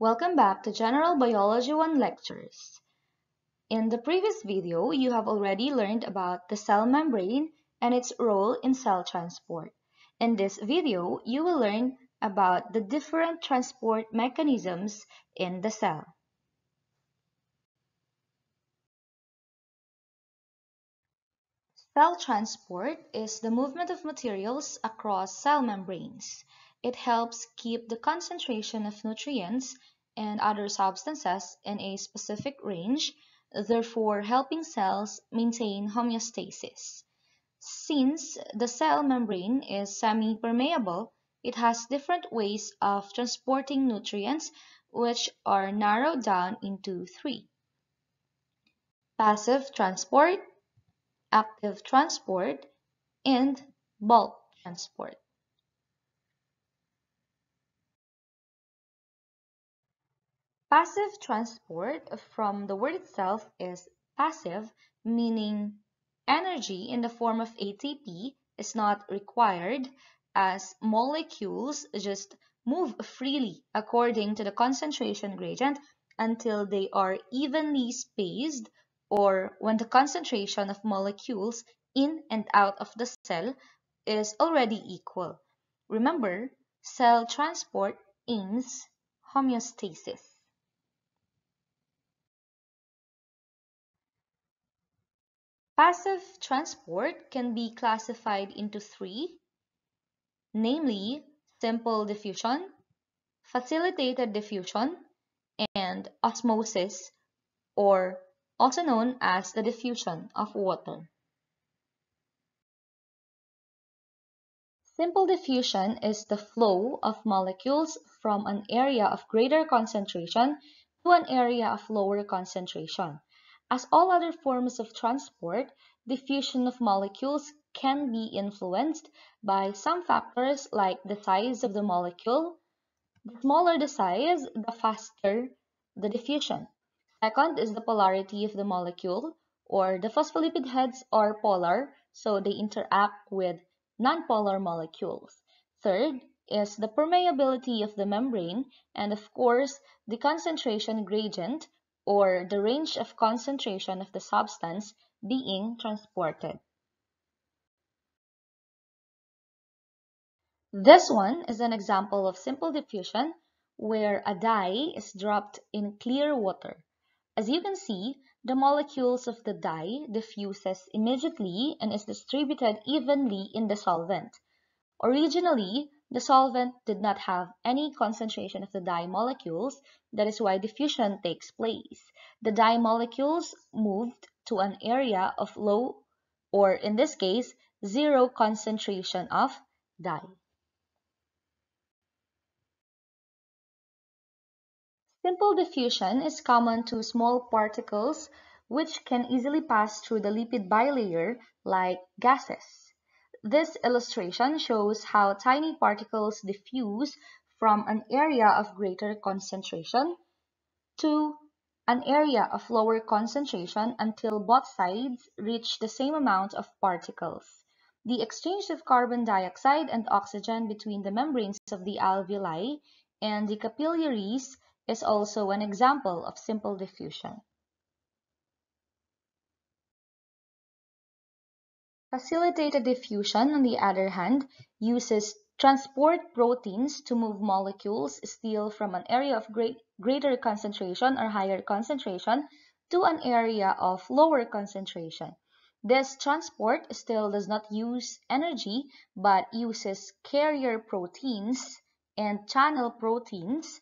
Welcome back to General Biology 1 lectures. In the previous video, you have already learned about the cell membrane and its role in cell transport. In this video, you will learn about the different transport mechanisms in the cell. Cell transport is the movement of materials across cell membranes. It helps keep the concentration of nutrients and other substances in a specific range, therefore helping cells maintain homeostasis. Since the cell membrane is semi-permeable, it has different ways of transporting nutrients, which are narrowed down into three: passive transport, active transport, and bulk transport. Passive transport, from the word itself, is passive, meaning energy in the form of ATP is not required, as molecules just move freely according to the concentration gradient until they are evenly spaced, or when the concentration of molecules in and out of the cell is already equal. Remember, cell transport aims homeostasis. Passive transport can be classified into three, namely simple diffusion, facilitated diffusion, and osmosis, or also known as the diffusion of water. Simple diffusion is the flow of molecules from an area of greater concentration to an area of lower concentration. As all other forms of transport, diffusion of molecules can be influenced by some factors like the size of the molecule. The smaller the size, the faster the diffusion. Second is the polarity of the molecule, or the phospholipid heads are polar, so they interact with nonpolar molecules. Third is the permeability of the membrane, and of course, the concentration gradient, or the range of concentration of the substance being transported. This one is an example of simple diffusion where a dye is dropped in clear water. As you can see, the molecules of the dye diffuses immediately and is distributed evenly in the solvent. Originally, the solvent did not have any concentration of the dye molecules. That is why diffusion takes place. The dye molecules moved to an area of low, or in this case, zero concentration of dye. Simple diffusion is common to small particles which can easily pass through the lipid bilayer like gases. This illustration shows how tiny particles diffuse from an area of greater concentration to an area of lower concentration until both sides reach the same amount of particles. The exchange of carbon dioxide and oxygen between the membranes of the alveoli and the capillaries is also an example of simple diffusion. Facilitated diffusion, on the other hand, uses transport proteins to move molecules still from an area of greater concentration or higher concentration to an area of lower concentration. This transport still does not use energy but uses carrier proteins and channel proteins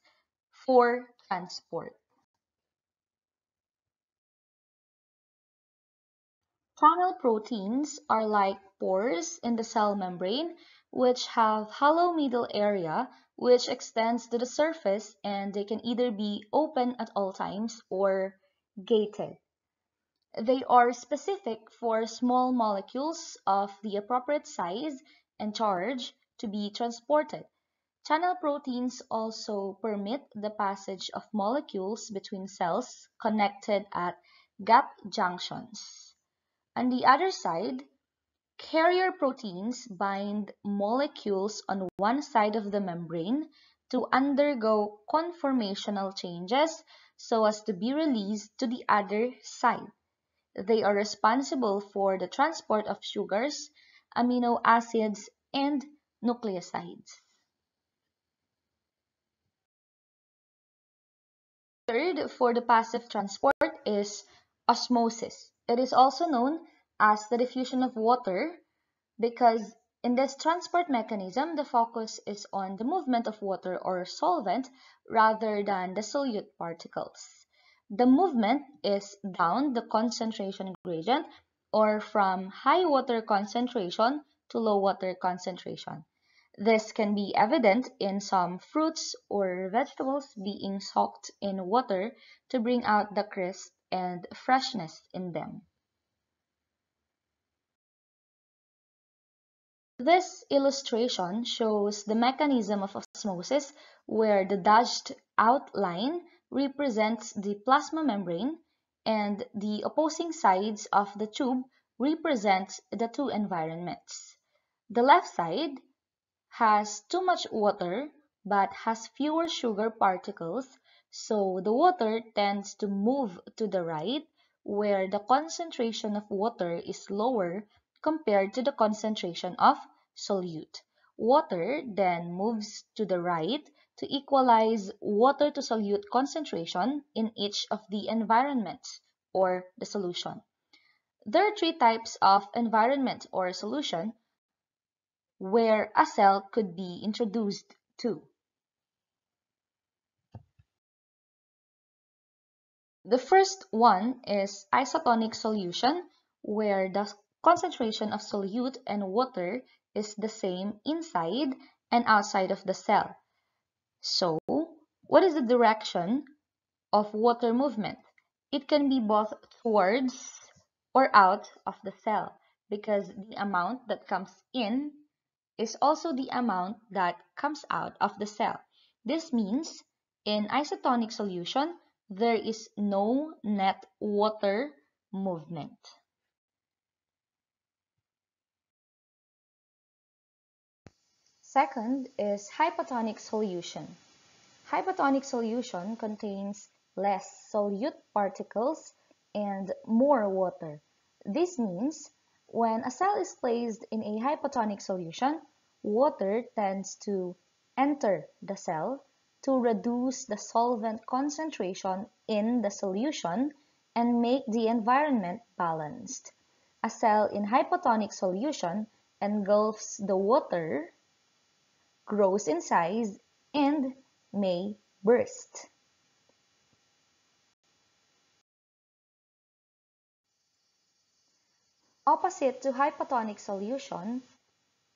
for transport. Channel proteins are like pores in the cell membrane, which have hollow middle area which extends to the surface, and they can either be open at all times or gated. They are specific for small molecules of the appropriate size and charge to be transported. Channel proteins also permit the passage of molecules between cells connected at gap junctions. On the other side, carrier proteins bind molecules on one side of the membrane, to undergo conformational changes so as to be released to the other side. They are responsible for the transport of sugars, amino acids, and nucleosides. Third, for the passive transport is osmosis. It is also known as the diffusion of water because in this transport mechanism, the focus is on the movement of water or solvent rather than the solute particles. The movement is down the concentration gradient or from high water concentration to low water concentration. This can be evident in some fruits or vegetables being soaked in water to bring out the crisp and freshness in them. This illustration shows the mechanism of osmosis where the dashed outline represents the plasma membrane and the opposing sides of the tube represent the two environments. The left side has too much water but has fewer sugar particles, so the water tends to move to the right where the concentration of water is lower compared to the concentration of solute. Water then moves to the right to equalize water to solute concentration in each of the environments or the solution. There are three types of environment or solution where a cell could be introduced to. The first one is isotonic solution, where the concentration of solute and water is the same inside and outside of the cell. So, what is the direction of water movement? It can be both towards or out of the cell because the amount that comes in is also the amount that comes out of the cell. This means in isotonic solution, there is no net water movement. Second is hypotonic solution. Hypotonic solution contains less solute particles and more water. This means when a cell is placed in a hypotonic solution, water tends to enter the cell to reduce the solvent concentration in the solution and make the environment balanced. A cell in hypotonic solution engulfs the water, grows in size, and may burst. Opposite to hypotonic solution,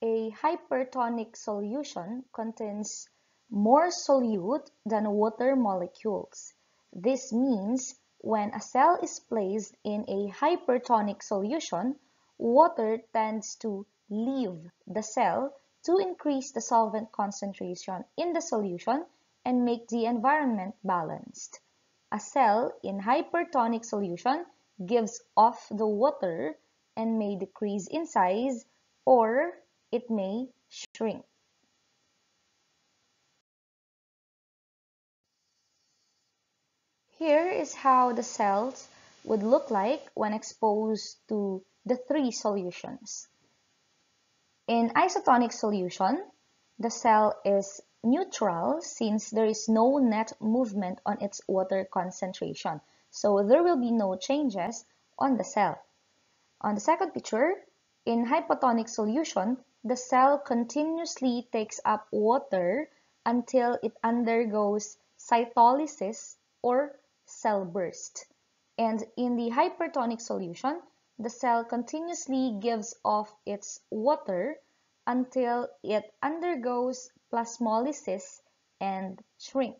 a hypertonic solution contains more solute than water molecules. This means when a cell is placed in a hypertonic solution, water tends to leave the cell to increase the solvent concentration in the solution and make the environment balanced. A cell in hypertonic solution gives off the water and may decrease in size or it may shrink. Here is how the cells would look like when exposed to the three solutions. In isotonic solution, the cell is neutral since there is no net movement on its water concentration, so there will be no changes on the cell. On the second picture, in hypotonic solution, the cell continuously takes up water until it undergoes cytolysis or cell burst. And in the hypertonic solution, the cell continuously gives off its water until it undergoes plasmolysis and shrink.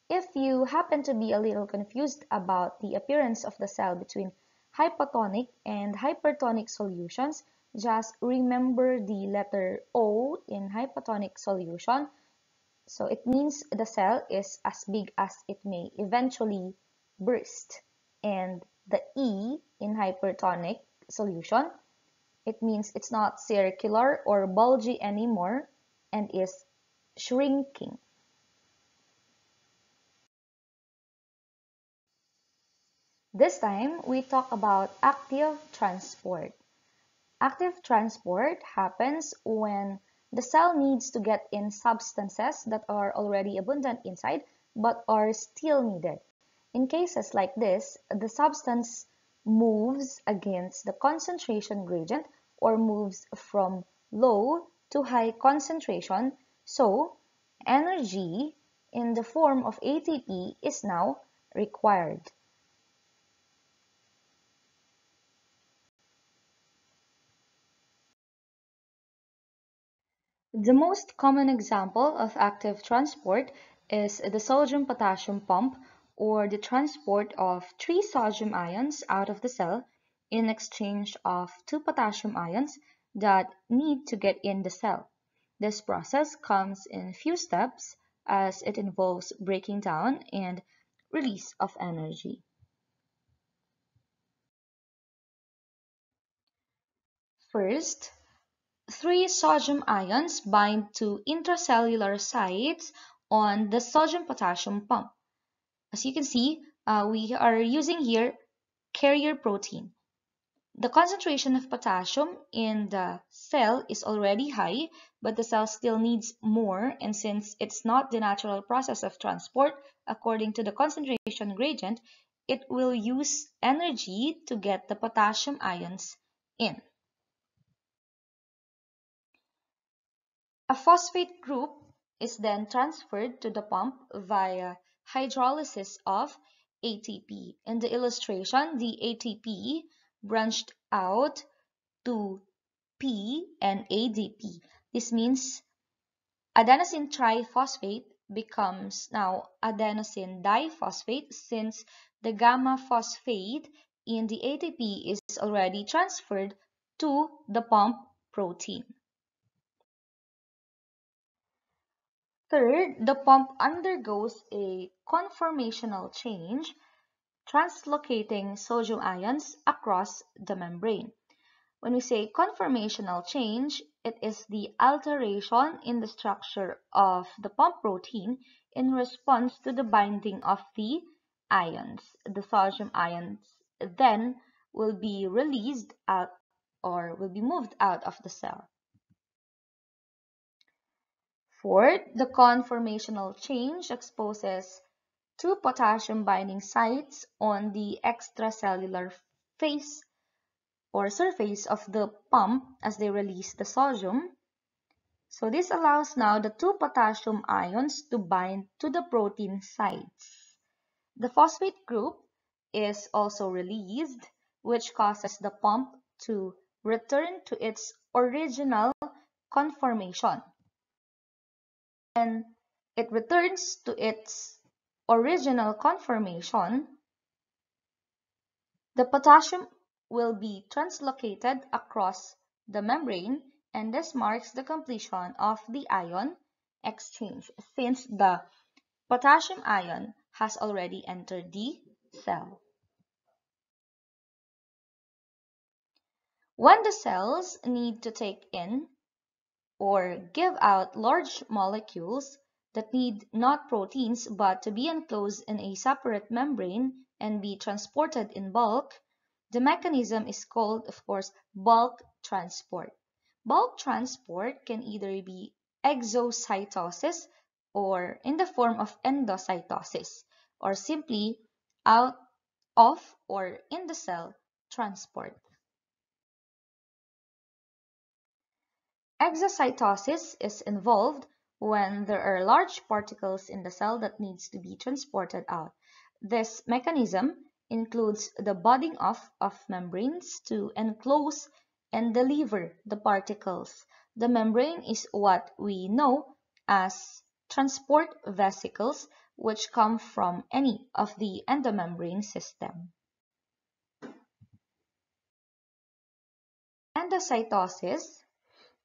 If you happen to be a little confused about the appearance of the cell between hypotonic and hypertonic solutions, just remember the letter O in hypotonic solution. So it means the cell is as big as it may eventually burst. And the E in hypertonic solution, it means it's not circular or bulgy anymore and is shrinking. This time, we talk about active transport. Active transport happens when the cell needs to get in substances that are already abundant inside but are still needed. In cases like this, the substance moves against the concentration gradient or moves from low to high concentration, so energy in the form of ATP is now required. The most common example of active transport is the sodium-potassium pump, or the transport of three sodium ions out of the cell in exchange of two potassium ions that need to get in the cell. This process comes in few steps as it involves breaking down and release of energy. First, three sodium ions bind to intracellular sites on the sodium-potassium pump. As you can see, we are using here carrier protein. The concentration of potassium in the cell is already high, but the cell still needs more, and since it's not the natural process of transport according to the concentration gradient, it will use energy to get the potassium ions in. A phosphate group is then transferred to the pump via hydrolysis of ATP. In the illustration, the ATP branched out to P and ADP. This means adenosine triphosphate becomes now adenosine diphosphate since the gamma phosphate in the ATP is already transferred to the pump protein. Third, the pump undergoes a conformational change, translocating sodium ions across the membrane. When we say conformational change, it is the alteration in the structure of the pump protein in response to the binding of the ions. The sodium ions then will be released out or will be moved out of the cell. Fourth, the conformational change exposes two potassium binding sites on the extracellular face or surface of the pump as they release the sodium. So this allows now the two potassium ions to bind to the protein sites. The phosphate group is also released, which causes the pump to return to its original conformation. When it returns to its original conformation, the potassium will be translocated across the membrane, and this marks the completion of the ion exchange since the potassium ion has already entered the cell. When the cells need to take in or give out large molecules that need not proteins but to be enclosed in a separate membrane and be transported in bulk, the mechanism is called, of course, bulk transport. Bulk transport can either be exocytosis or in the form of endocytosis, or simply out of or in the cell transport. Exocytosis is involved when there are large particles in the cell that needs to be transported out. This mechanism includes the budding off of membranes to enclose and deliver the particles. The membrane is what we know as transport vesicles, which come from any of the endomembrane system. Endocytosis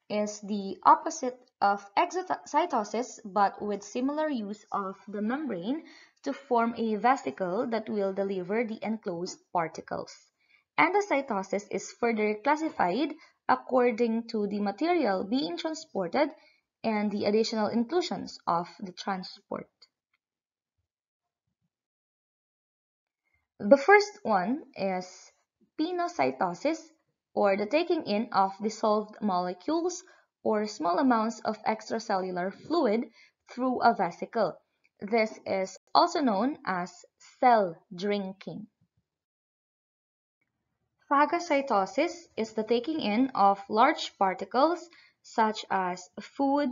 is the opposite of exocytosis but with similar use of the membrane to form a vesicle that will deliver the enclosed particles. Endocytosis is further classified according to the material being transported and the additional inclusions of the transport. The first one is pinocytosis, or the taking in of dissolved molecules or small amounts of extracellular fluid through a vesicle. This is also known as cell drinking. Phagocytosis is the taking in of large particles such as food,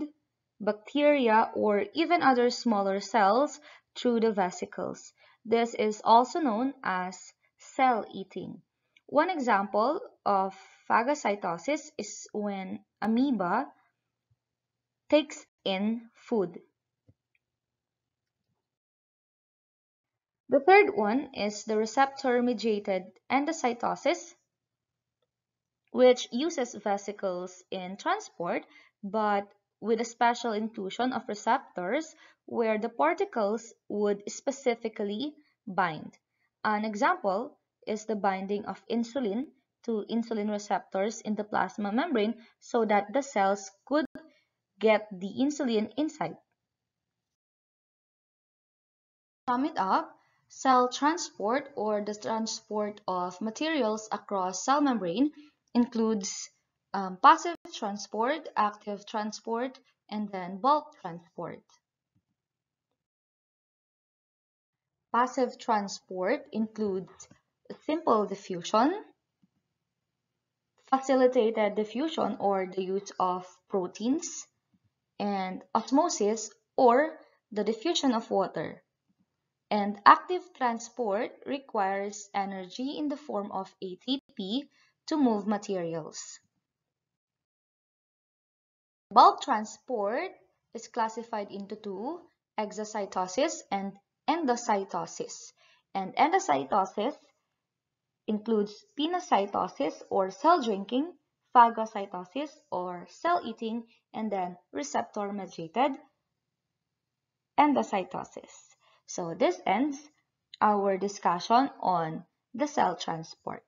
bacteria, or even other smaller cells through the vesicles. This is also known as cell eating. One example of phagocytosis is when amoeba takes in food. The third one is the receptor-mediated endocytosis, which uses vesicles in transport, but with a special inclusion of receptors where the particles would specifically bind. An example is the binding of insulin to insulin receptors in the plasma membrane so that the cells could get the insulin inside. To sum it up, cell transport, or the transport of materials across cell membrane, includes passive transport, active transport, and then bulk transport. Passive transport includes simple diffusion, facilitated diffusion or the use of proteins, and osmosis or the diffusion of water. And active transport requires energy in the form of ATP to move materials. Bulk transport is classified into two, exocytosis and endocytosis. And endocytosis includes pinocytosis or cell drinking, phagocytosis or cell eating, and then receptor-mediated endocytosis. So this ends our discussion on the cell transport.